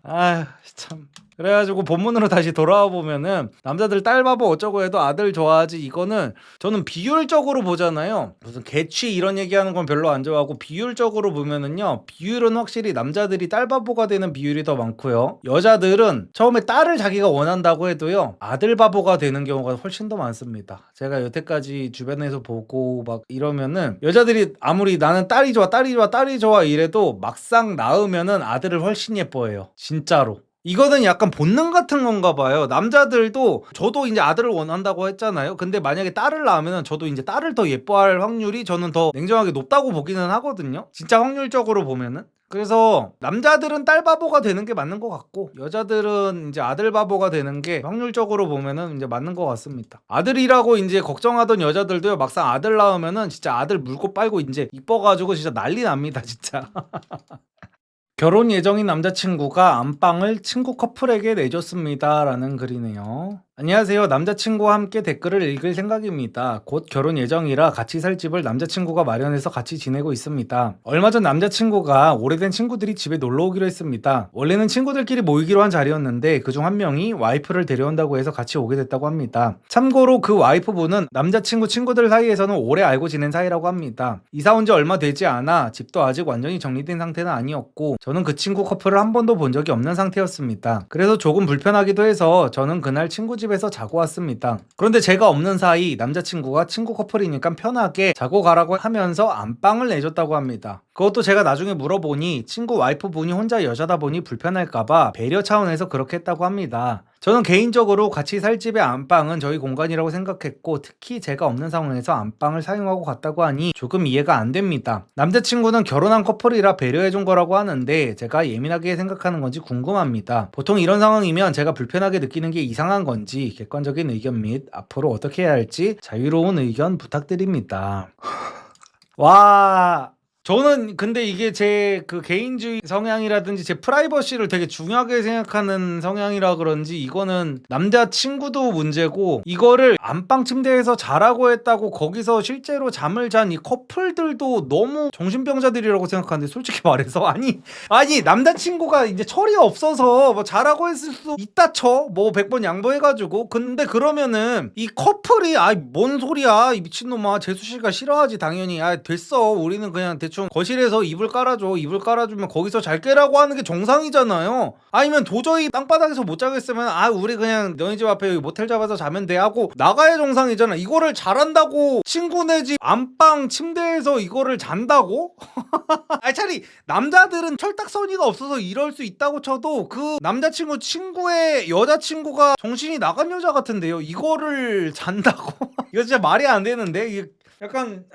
아휴 참. 그래가지고 본문으로 다시 돌아와 보면은, 남자들 딸 바보 어쩌고 해도 아들 좋아하지, 이거는 저는 비율적으로 보잖아요. 무슨 개취 이런 얘기하는 건 별로 안 좋아하고, 비율적으로 보면은요, 비율은 확실히 남자들이 딸 바보가 되는 비율이 더 많고요, 여자들은 처음에 딸을 자기가 원한다고 해도요 아들 바보가 되는 경우가 훨씬 더 많습니다. 제가 여태까지 주변에서 보고 막 이러면은, 여자들이 아무리 나는 딸이 좋아 딸이 좋아 딸이 좋아 이래도 막상 낳으면은 아들을 훨씬 예뻐해요. 진짜로. 이거는 약간 본능 같은 건가 봐요. 남자들도, 저도 이제 아들을 원한다고 했잖아요. 근데 만약에 딸을 낳으면 저도 이제 딸을 더 예뻐할 확률이 저는 더 냉정하게 높다고 보기는 하거든요. 진짜 확률적으로 보면은. 그래서 남자들은 딸 바보가 되는 게 맞는 것 같고, 여자들은 이제 아들 바보가 되는 게 확률적으로 보면은 이제 맞는 것 같습니다. 아들이라고 이제 걱정하던 여자들도요, 막상 아들 낳으면은 진짜 아들 물고 빨고 이제 이뻐가지고 진짜 난리 납니다, 진짜. 결혼 예정인 남자친구가 안방을 친구 커플에게 내줬습니다 라는 글이네요. 안녕하세요. 남자친구와 함께 댓글을 읽을 생각입니다. 곧 결혼 예정이라 같이 살 집을 남자친구가 마련해서 같이 지내고 있습니다. 얼마 전 남자친구가 오래된 친구들이 집에 놀러 오기로 했습니다. 원래는 친구들끼리 모이기로 한 자리였는데 그중 한 명이 와이프를 데려온다고 해서 같이 오게 됐다고 합니다. 참고로 그 와이프분은 남자친구 친구들 사이에서는 오래 알고 지낸 사이라고 합니다. 이사 온 지 얼마 되지 않아 집도 아직 완전히 정리된 상태는 아니었고, 저는 그 친구 커플을 한 번도 본 적이 없는 상태였습니다. 그래서 조금 불편하기도 해서 저는 그날 친구 집에서 자고 왔습니다. 그런데 제가 없는 사이 남자친구가 친구 커플이니까 편하게 자고 가라고 하면서 안방을 내줬다고 합니다. 그것도 제가 나중에 물어보니 친구 와이프분이 혼자 여자다 보니 불편할까봐 배려 차원에서 그렇게 했다고 합니다. 저는 개인적으로 같이 살 집의 안방은 저희 공간이라고 생각했고, 특히 제가 없는 상황에서 안방을 사용하고 갔다고 하니 조금 이해가 안 됩니다. 남자친구는 결혼한 커플이라 배려해준 거라고 하는데 제가 예민하게 생각하는 건지 궁금합니다. 보통 이런 상황이면 제가 불편하게 느끼는 게 이상한 건지, 객관적인 의견 및 앞으로 어떻게 해야 할지 자유로운 의견 부탁드립니다. 와... 저는 근데 이게 제 그 개인주의 성향이라든지 제 프라이버시를 되게 중요하게 생각하는 성향이라 그런지, 이거는 남자친구도 문제고, 이거를 안방 침대에서 자라고 했다고 거기서 실제로 잠을 잔 이 커플들도 너무 정신병자들이라고 생각하는데, 솔직히 말해서 아니 남자친구가 이제 철이 없어서 뭐 자라고 했을 수 있다 쳐, 뭐 100번 양보해가지고. 근데 그러면은 이 커플이 뭔 소리야 이 미친놈아, 재수씨가 싫어하지 당연히. 됐어 우리는 그냥 대충 거실에서 이불 깔아줘, 이불 깔아주면 거기서 잘 깨라고 하는 게 정상이잖아요. 아니면 도저히 땅바닥에서 못 자겠으면 우리 그냥 너희 집 앞에 여기 모텔 잡아서 자면 돼 하고 나가야 정상이잖아. 이거를 잘한다고 친구네 집 안방 침대에서 이거를 잔다고? 차라리 남자들은 철딱서니가 없어서 이럴 수 있다고 쳐도, 그 남자친구 친구의 여자친구가 정신이 나간 여자 같은데요, 이거를 잔다고? 이거 진짜 말이 안 되는데. 이게 약간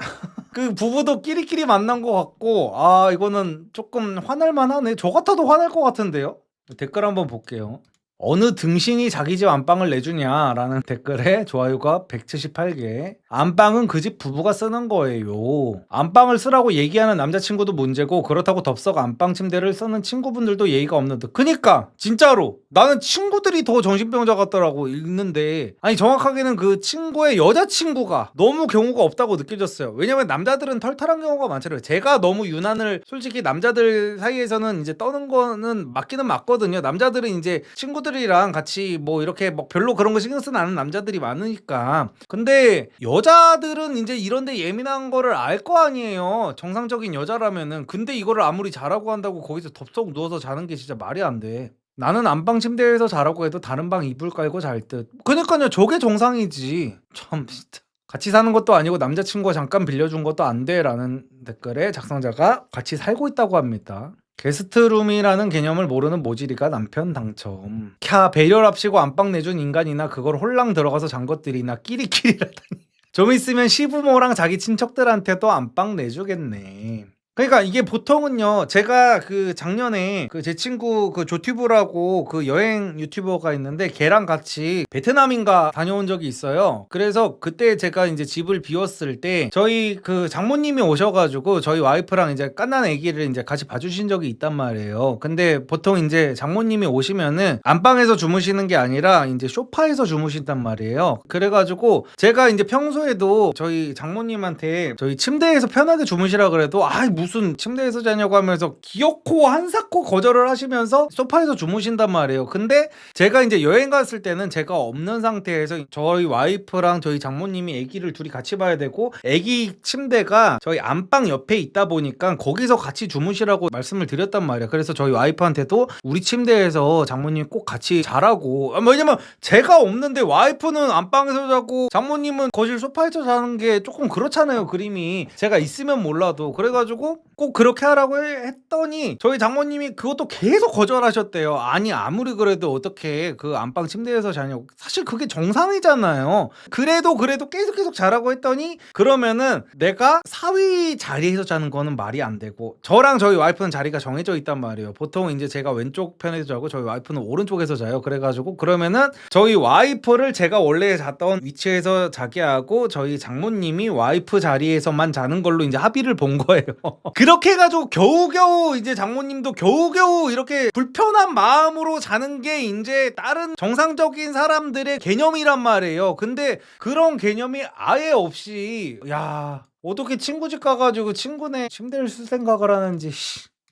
그 부부도 끼리끼리 만난 것 같고, 이거는 조금 화날만 하네. 저 같아도 화날 것 같은데요. 댓글 한번 볼게요. 어느 등신이 자기 집 안방을 내주냐라는 댓글에 좋아요가 178개. 안방은 그 집 부부가 쓰는 거예요. 안방을 쓰라고 얘기하는 남자친구도 문제고 그렇다고 덥석 안방 침대를 쓰는 친구분들도 예의가 없는 듯. 그니까 진짜로 나는 친구들이 더 정신병자 같더라고 읽는데, 아니 정확하게는 그 친구의 여자친구가 너무 경우가 없다고 느껴졌어요. 왜냐면 남자들은 털털한 경우가 많잖아요. 제가 너무 유난을 솔직히 남자들 사이에서는 이제 떠는 거는 맞기는 맞거든요. 남자들은 이제 친구들이랑 같이 뭐 이렇게 뭐 별로 그런 거 신경 쓰는 않는 남자들이 많으니까. 근데 여자들은 이제 이런데 예민한 거를 알 거 아니에요. 정상적인 여자라면은. 근데 이거를 아무리 자라고 한다고 거기서 덥석 누워서 자는 게 진짜 말이 안 돼. 나는 안방 침대에서 자라고 해도 다른 방 이불 깔고 잘 듯. 그니까요, 저게 정상이지. 참 진짜. 같이 사는 것도 아니고 남자친구가 잠깐 빌려준 것도 안 돼라는 댓글에 작성자가 같이 살고 있다고 합니다. 게스트룸이라는 개념을 모르는 모지리가 남편 당첨. 캬, 배려랍시고 안방 내준 인간이나 그걸 홀랑 들어가서 잔 것들이나 끼리끼리라더니. 좀 있으면 시부모랑 자기 친척들한테도 안방 내주겠네. 그러니까 이게 보통은요, 제가 그 작년에 그 제 친구 그 조튜브라고 그 여행 유튜버가 있는데 걔랑 같이 베트남인가 다녀온 적이 있어요. 그래서 그때 제가 이제 집을 비웠을 때 저희 그 장모님이 오셔가지고 저희 와이프랑 이제 갓난 아기를 이제 같이 봐주신 적이 있단 말이에요. 근데 보통 이제 장모님이 오시면은 안방에서 주무시는 게 아니라 이제 소파에서 주무신단 말이에요. 그래가지고 제가 이제 평소에도 저희 장모님한테 저희 침대에서 편하게 주무시라 그래도 무슨 침대에서 자냐고 하면서 기어코 한사코 거절을 하시면서 소파에서 주무신단 말이에요. 근데 제가 이제 여행 갔을 때는 제가 없는 상태에서 저희 와이프랑 저희 장모님이 아기를 둘이 같이 봐야 되고 아기 침대가 저희 안방 옆에 있다 보니까 거기서 같이 주무시라고 말씀을 드렸단 말이에요. 그래서 저희 와이프한테도 우리 침대에서 장모님 꼭 같이 자라고. 왜냐면 제가 없는데 와이프는 안방에서 자고 장모님은 거실 소파에서 자는 게 조금 그렇잖아요, 그림이. 제가 있으면 몰라도. 그래가지고 꼭 그렇게 하라고 했더니 저희 장모님이 그것도 계속 거절하셨대요. 아니 아무리 그래도 어떻게 그 안방 침대에서 자냐고. 사실 그게 정상이잖아요. 그래도 계속 자라고 했더니 그러면은 내가 사위 자리에서 자는 거는 말이 안 되고, 저랑 저희 와이프는 자리가 정해져 있단 말이에요. 보통 이제 제가 왼쪽 편에서 자고 저희 와이프는 오른쪽에서 자요. 그래가지고 그러면은 저희 와이프를 제가 원래 잤던 위치에서 자게 하고 저희 장모님이 와이프 자리에서만 자는 걸로 이제 합의를 본 거예요. 그렇게 해가지고 겨우겨우 이제 장모님도 겨우겨우 이렇게 불편한 마음으로 자는 게 이제 다른 정상적인 사람들의 개념이란 말이에요. 근데 그런 개념이 아예 없이, 야, 어떻게 친구 집 가가지고 친구네 침대를 쓸 생각을 하는지.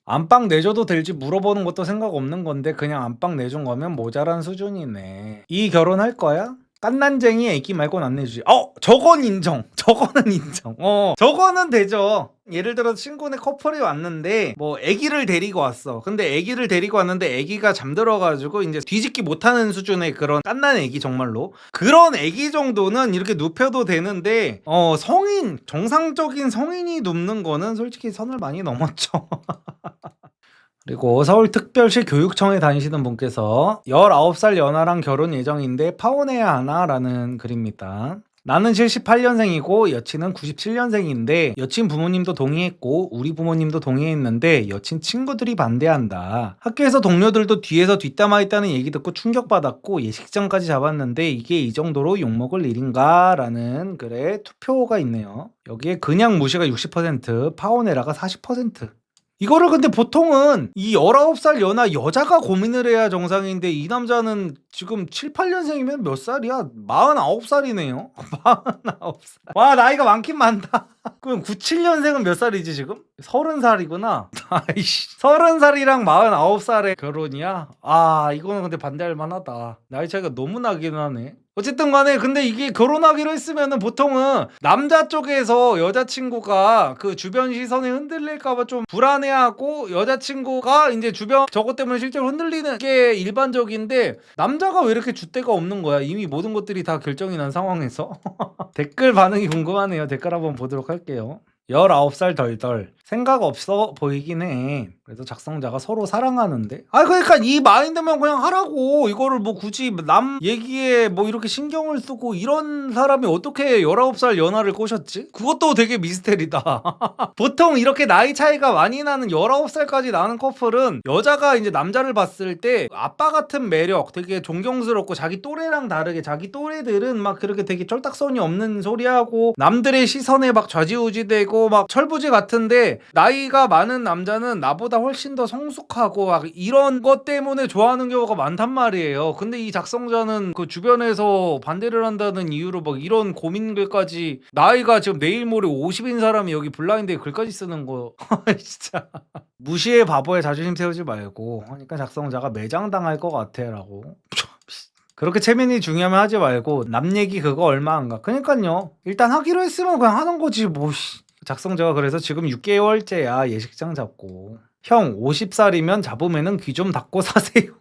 안방 내줘도 될지 물어보는 것도 생각 없는 건데 그냥 안방 내준 거면 모자란 수준이네. 이 결혼할 거야? 깐난쟁이 애기 말고는 안 내주지. 저건 인정. 저거는 인정. 저거는 되죠. 예를 들어 친구네 커플이 왔는데 뭐 애기를 데리고 왔어. 근데 애기를 데리고 왔는데 애기가 잠들어가지고 이제 뒤집기 못하는 수준의 그런 깐난 애기, 정말로 그런 애기 정도는 이렇게 눕혀도 되는데 성인, 정상적인 성인이 눕는 거는 솔직히 선을 많이 넘었죠. 그리고 서울특별시 교육청에 다니시는 분께서 19살 연하랑 결혼 예정인데 파혼해야 하나? 라는 글입니다. 나는 78년생이고 여친은 97년생인데 여친 부모님도 동의했고 우리 부모님도 동의했는데 여친 친구들이 반대한다. 학교에서 동료들도 뒤에서 뒷담화 있다는 얘기 듣고 충격받았고 예식장까지 잡았는데 이게 이 정도로 욕먹을 일인가? 라는 글에 투표가 있네요. 여기에 그냥 무시가 60%, 파혼해라가 40%. 이거를 근데 보통은 이 19살 연하 여자가 고민을 해야 정상인데 이 남자는 지금 7, 8년생이면 몇 살이야? 49살이네요. 49살. 와, 나이가 많긴 많다. 그럼 97년생은 몇 살이지 지금? 30살이구나. 아이씨. 30살이랑 49살의 결혼이야? 이거는 근데 반대할 만하다. 나이 차이가 너무 나긴 하네. 어쨌든 간에 근데 이게 결혼하기로 했으면은 보통은 남자 쪽에서 여자친구가 그 주변 시선에 흔들릴까봐 좀 불안해하고 여자친구가 이제 주변 저것 때문에 실제로 흔들리는 게 일반적인데 남자가 왜 이렇게 줏대가 없는 거야? 이미 모든 것들이 다 결정이 난 상황에서. 댓글 반응이 궁금하네요. 댓글 한번 보도록 할게요. 19살 덜덜. 생각 없어 보이긴 해. 그래서 작성자가 서로 사랑하는데. 그러니까 이 마인드면 그냥 하라고. 이거를 뭐 굳이 남 얘기에 뭐 이렇게 신경을 쓰고 이런 사람이 어떻게 19살 연하를 꼬셨지? 그것도 되게 미스테리다. 보통 이렇게 나이 차이가 많이 나는 19살까지 나는 커플은 여자가 이제 남자를 봤을 때 아빠 같은 매력, 되게 존경스럽고 자기 또래랑 다르게 자기 또래들은 막 그렇게 되게 쩔딱선이 없는 소리하고 남들의 시선에 막 좌지우지되고 막 철부지 같은데, 나이가 많은 남자는 나보다 훨씬 더 성숙하고 막 이런 것 때문에 좋아하는 경우가 많단 말이에요. 근데 이 작성자는 그 주변에서 반대를 한다는 이유로 막 이런 고민글까지, 나이가 지금 내일 모레 50인 사람이 여기 블라인드에 글까지 쓰는 거 진짜 무시해 바보에 자존심 세우지 말고. 그러니까 작성자가 매장당할 것 같아 라고. 그렇게 체면이 중요하면 하지 말고 남 얘기 그거 얼마 안 가. 그니까요. 일단 하기로 했으면 그냥 하는 거지 뭐. 작성자가 그래서 지금 6개월째야 예식장 잡고. 형 50살이면 잡으면은 귀 좀 닫고 사세요.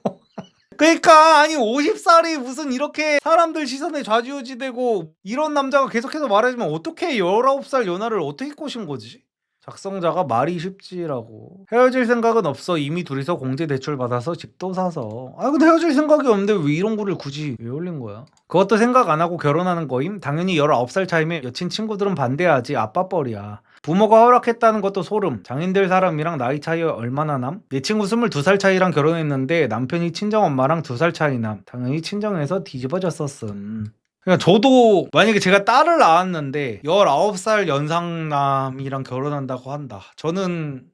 그러니까 아니 50살이 무슨 이렇게 사람들 시선에 좌지우지되고 이런 남자가 계속해서 말해주면 어떻게 19살 연하를 어떻게 꼬신 거지? 작성자가 말이 쉽지라고. 헤어질 생각은 없어. 이미 둘이서 공제 대출 받아서 집도 사서. 근데 헤어질 생각이 없는데 왜 이런 글을 굳이 왜 올린 거야? 그것도 생각 안 하고 결혼하는 거임? 당연히 19살 차이면 여친 친구들은 반대하지. 아빠 뻘이야. 부모가 허락했다는 것도 소름. 장인들 사람이랑 나이 차이 얼마나 남? 내 친구 22살 차이랑 결혼했는데 남편이 친정엄마랑 2살 차이 남. 당연히 친정에서 뒤집어졌었음. 그러니까 저도 만약에 제가 딸을 낳았는데 19살 연상남이랑 결혼한다고 한다. 저는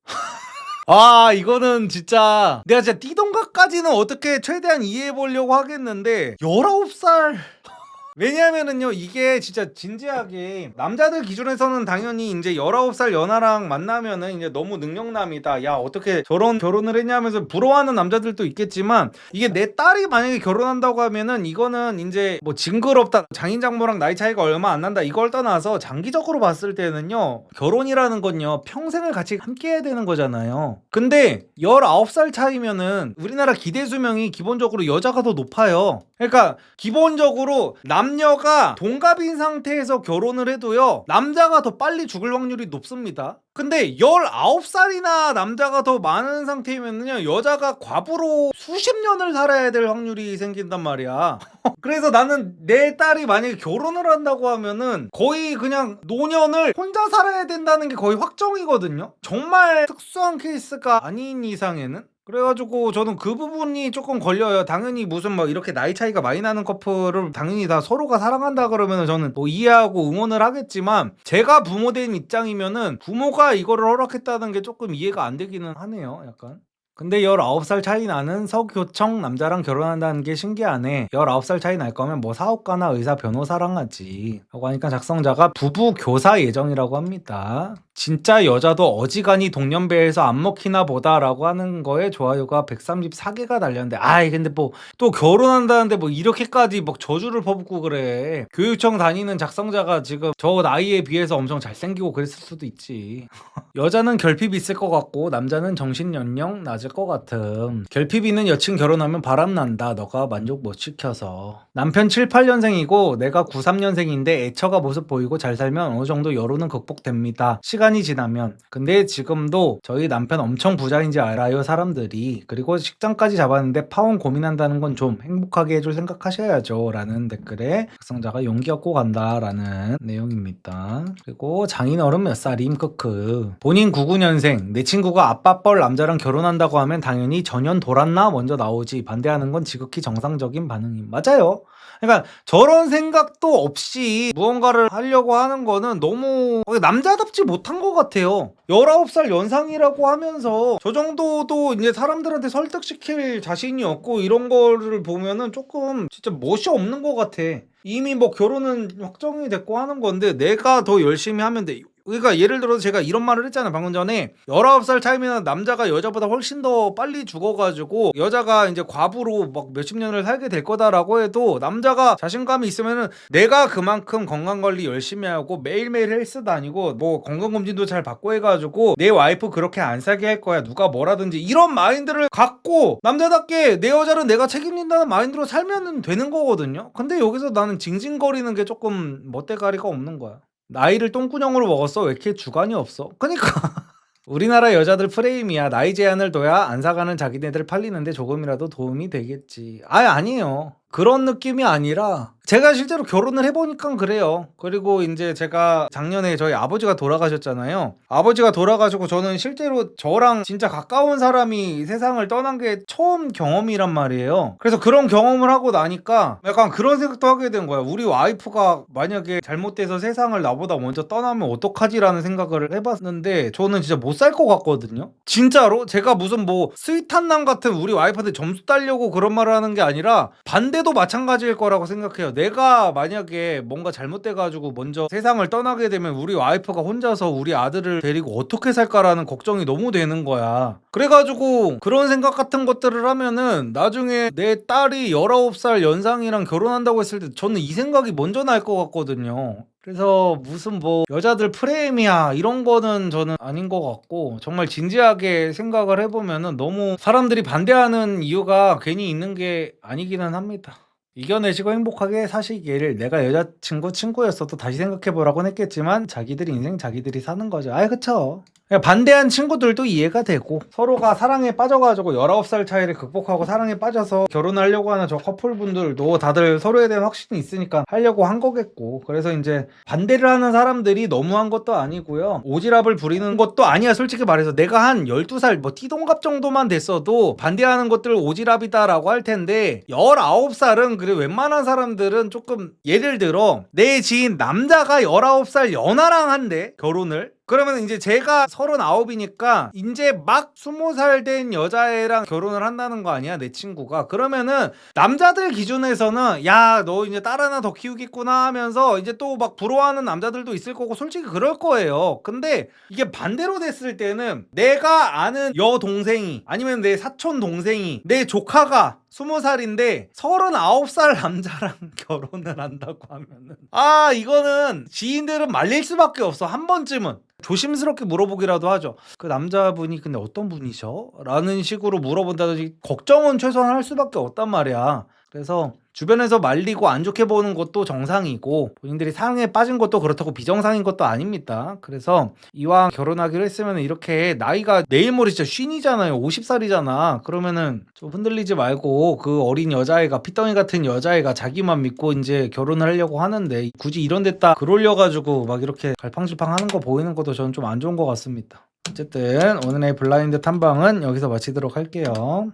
이거는 진짜 내가 진짜 띠동갑까지는 어떻게 최대한 이해해 보려고 하겠는데 19살 왜냐면은요, 이게 진짜 진지하게 남자들 기준에서는 당연히 이제 19살 연하랑 만나면은 이제 너무 능력남이다. 야, 어떻게 저런 결혼을 했냐면서 부러워하는 남자들도 있겠지만, 이게 내 딸이 만약에 결혼한다고 하면은 이거는 이제 뭐 징그럽다, 장인장모랑 나이 차이가 얼마 안 난다, 이걸 떠나서 장기적으로 봤을 때는요, 결혼이라는 건요 평생을 같이 함께 해야 되는 거잖아요. 근데 19살 차이면은 우리나라 기대 수명이 기본적으로 여자가 더 높아요. 그러니까 기본적으로 남녀가 동갑인 상태에서 결혼을 해도요, 남자가 더 빨리 죽을 확률이 높습니다. 근데 19살이나 남자가 더 많은 상태이면요, 여자가 과부로 수십 년을 살아야 될 확률이 생긴단 말이야. 그래서 나는 내 딸이 만약에 결혼을 한다고 하면은 거의 그냥 노년을 혼자 살아야 된다는 게 거의 확정이거든요. 정말 특수한 케이스가 아닌 이상에는. 그래가지고 저는 그 부분이 조금 걸려요. 당연히 무슨 뭐 이렇게 나이 차이가 많이 나는 커플을 당연히 다 서로가 사랑한다 그러면 저는 뭐 이해하고 응원을 하겠지만, 제가 부모된 입장이면은 부모가 이거를 허락했다는 게 조금 이해가 안 되기는 하네요. 약간. 근데 19살 차이 나는 서교청 남자랑 결혼한다는 게 신기하네. 19살 차이 날 거면 뭐 사업가나 의사, 변호사랑 하지. 라고 하니까 작성자가 부부 교사 예정이라고 합니다. 진짜 여자도 어지간히 동년배에서 안 먹히나 보다라고 하는 거에 좋아요가 134개가 달렸는데, 근데 뭐 또 결혼한다는데 뭐 이렇게까지 막 저주를 퍼붓고 그래. 교육청 다니는 작성자가 지금 저 나이에 비해서 엄청 잘생기고 그랬을 수도 있지. 여자는 결핍 있을 것 같고 남자는 정신 연령 낮을 것 같음. 결핍 있는 여친 결혼하면 바람난다. 너가 만족 못 시켜서. 남편 7, 8년생이고 내가 93년생인데 애처가 모습 보이고 잘 살면 어느 정도 여론은 극복됩니다. 시간이 지나면. 근데 지금도 저희 남편 엄청 부자인지 알아요, 사람들이. 그리고 식장까지 잡았는데 파혼 고민한다는 건 좀 행복하게 해줄 생각하셔야죠. 라는 댓글에 작성자가 용기 얻고 간다 라는 내용입니다. 그리고 장인어른 몇 살임? 크크. 본인 99년생, 내 친구가 아빠 뻘 남자랑 결혼한다고 하면 당연히 전현 돌았나 먼저 나오지. 반대하는 건 지극히 정상적인 반응임. 맞아요. 그러니까 저런 생각도 없이 무언가를 하려고 하는 거는 너무 남자답지 못한 것 같아요. 19살 연상이라고 하면서 저 정도도 이제 사람들한테 설득시킬 자신이 없고 이런 거를 보면은 조금 진짜 멋이 없는 것 같아. 이미 뭐 결혼은 확정이 됐고 하는 건데 내가 더 열심히 하면 돼. 그러니까 예를 들어서 제가 이런 말을 했잖아요, 방금 전에. 19살 차이면 남자가 여자보다 훨씬 더 빨리 죽어가지고 여자가 이제 과부로 막 몇십 년을 살게 될 거다라고 해도 남자가 자신감이 있으면은 내가 그만큼 건강관리 열심히 하고 매일매일 헬스 다니고 뭐 건강검진도 잘 받고 해가지고 내 와이프 그렇게 안 살게 할 거야, 누가 뭐라든지, 이런 마인드를 갖고 남자답게 내 여자를 내가 책임진다는 마인드로 살면 되는 거거든요. 근데 여기서 나는 징징거리는 게 조금 멋대가리가 없는 거야. 나이를 똥구녕으로 먹었어? 왜 이렇게 주관이 없어? 그니까 우리나라 여자들 프레임이야. 나이 제한을 둬야 안 사가는 자기네들 팔리는데 조금이라도 도움이 되겠지. 아니에요. 그런 느낌이 아니라 제가 실제로 결혼을 해보니까 그래요. 그리고 이제 제가 작년에 저희 아버지가 돌아가셨잖아요. 아버지가 돌아가시고 저는 실제로 저랑 진짜 가까운 사람이 세상을 떠난 게 처음 경험이란 말이에요. 그래서 그런 경험을 하고 나니까 약간 그런 생각도 하게 된 거야. 우리 와이프가 만약에 잘못돼서 세상을 나보다 먼저 떠나면 어떡하지라는 생각을 해봤는데 저는 진짜 못 살 것 같거든요. 진짜로 제가 무슨 뭐 스윗한 남 같은 우리 와이프한테 점수 따려고 그런 말을 하는 게 아니라 반대도 마찬가지일 거라고 생각해요. 내가 만약에 뭔가 잘못돼가지고 먼저 세상을 떠나게 되면 우리 와이프가 혼자서 우리 아들을 데리고 어떻게 살까라는 걱정이 너무 되는 거야. 그래가지고 그런 생각 같은 것들을 하면은 나중에 내 딸이 19살 연상이랑 결혼한다고 했을 때 저는 이 생각이 먼저 날 것 같거든요. 그래서 무슨 뭐 여자들 프레임이야 이런 거는 저는 아닌 것 같고 정말 진지하게 생각을 해보면은 너무 사람들이 반대하는 이유가 괜히 있는 게 아니기는 합니다. 이겨내시고 행복하게 사시기를. 내가 여자친구 친구였어도 다시 생각해보라고 했겠지만 자기들 인생 자기들이 사는 거죠. 그쵸. 반대한 친구들도 이해가 되고 서로가 사랑에 빠져가지고 19살 차이를 극복하고 사랑에 빠져서 결혼하려고 하는 저 커플분들도 다들 서로에 대한 확신이 있으니까 하려고 한 거겠고, 그래서 이제 반대를 하는 사람들이 너무한 것도 아니고요, 오지랖을 부리는 것도 아니야. 솔직히 말해서 내가 한 12살 뭐 띠동갑 정도만 됐어도 반대하는 것들 오지랖이다라고 할 텐데 19살은 그래 웬만한 사람들은 조금, 예를 들어 내 지인 남자가 19살 연하랑 한대 결혼을. 그러면 이제 제가 39이니까 이제 막 20살 된 여자애랑 결혼을 한다는 거 아니야, 내 친구가. 그러면은 남자들 기준에서는 야, 너 이제 딸 하나 더 키우겠구나 하면서 이제 또 막 부러워하는 남자들도 있을 거고 솔직히 그럴 거예요. 근데 이게 반대로 됐을 때는 내가 아는 여동생이 아니면 내 사촌 동생이 내 조카가 20살인데 39살 남자랑 결혼을 한다고 하면은 이거는 지인들은 말릴 수밖에 없어. 한 번쯤은 조심스럽게 물어보기라도 하죠. 그 남자분이 근데 어떤 분이셔? 라는 식으로 물어본다든지 걱정은 최소한 할 수밖에 없단 말이야. 그래서 주변에서 말리고 안 좋게 보는 것도 정상이고 본인들이 사랑에 빠진 것도 그렇다고 비정상인 것도 아닙니다. 그래서 이왕 결혼하기로 했으면 이렇게 나이가 내일 모레 진짜 쉰이잖아요. 50살이잖아. 그러면은 좀 흔들리지 말고 그 어린 여자애가, 피덩이 같은 여자애가 자기만 믿고 이제 결혼을 하려고 하는데 굳이 이런 데다 글 올려가지고 막 이렇게 갈팡질팡 하는 거 보이는 것도 저는 좀 안 좋은 것 같습니다. 어쨌든 오늘의 블라인드 탐방은 여기서 마치도록 할게요.